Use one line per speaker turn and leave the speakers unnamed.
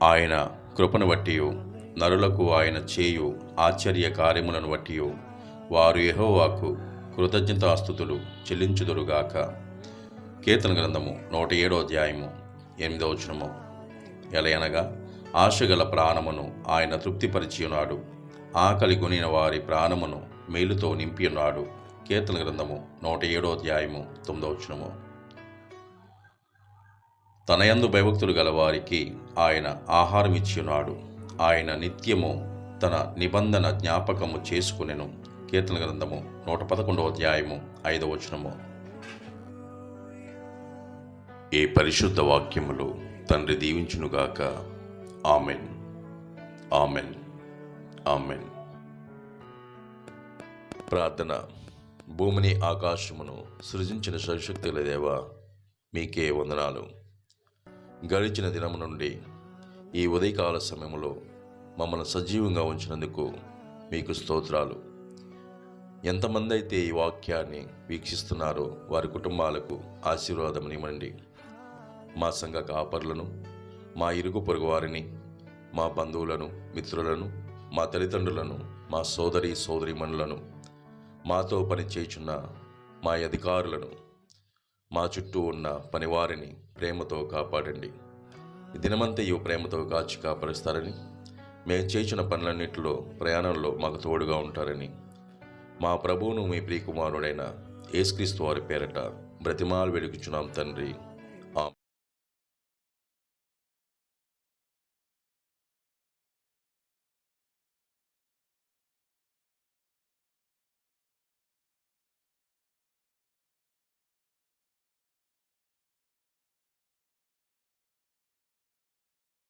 ఆయన కృపను బట్టియు నరులకు ఆయన చేయు ఆశ్చర్య కార్యములను బట్టియు వారు యెహోవాకు కృతజ్ఞతాస్తుతులు చెల్లించుదురుగాక. కీర్తన గ్రంథము 107వ అధ్యాయము 8వ వచనము. ఎలయనగా ఆశగల ప్రాణమును ఆయన తృప్తిపరిచియున్నాడు, ఆకలి కొనిన వారి ప్రాణమును మేలుతో నింపియున్నాడు. కీర్తన గ్రంథము 107వ అధ్యాయము 9వ వచనము. తనయందు భయభక్తులు గల వారికి ఆయన ఆహారం ఇచ్చియున్నాడు, ఆయన నిత్యము తన నిబంధన జ్ఞాపకము చేసుకునెను. కీర్తన గ్రంథము 111వ అధ్యాయము 5వ వచనము. ఈ పరిశుద్ధ వాక్యములు తండ్రి దీవించునుగాక. Amen, amen, amen. ప్రార్థన. భూమిని ఆకాశమును సృజించిన సర్వశక్తుల దేవా, మీకే వందనాలు. గడిచిన దినము నుండి ఈ ఉదయకాల సమయంలో మమ్మల్ని సజీవంగా ఉంచినందుకు మీకు స్తోత్రాలు. ఎంతమంది అయితే ఈ వాక్యాన్ని వీక్షిస్తున్నారో వారి కుటుంబాలకు ఆశీర్వాదం నివ్వండి. మా సంఘ కాపరులను, మా ఇరుగు పొరుగు వారిని, మా బంధువులను, మిత్రులను, మా తల్లిదండ్రులను, మా సోదరీమణులను, మాతో పనిచేయుచున్న మా అధికారులను, మా చుట్టూ ఉన్న పనివారిని ప్రేమతో కాపాడండి. ఈ దినమంతయు ప్రేమతో కాచి కాపాడుస్తారని, మేము చేసిన పనులన్నింటిలో ప్రయాణంలో మాకు తోడుగా ఉంటారని మా ప్రభువును మీ ప్రియకుమారుడైన యేసుక్రీస్తు వారి పేరట బ్రతిమాలు వెలుగుచున్నాం తండ్రి.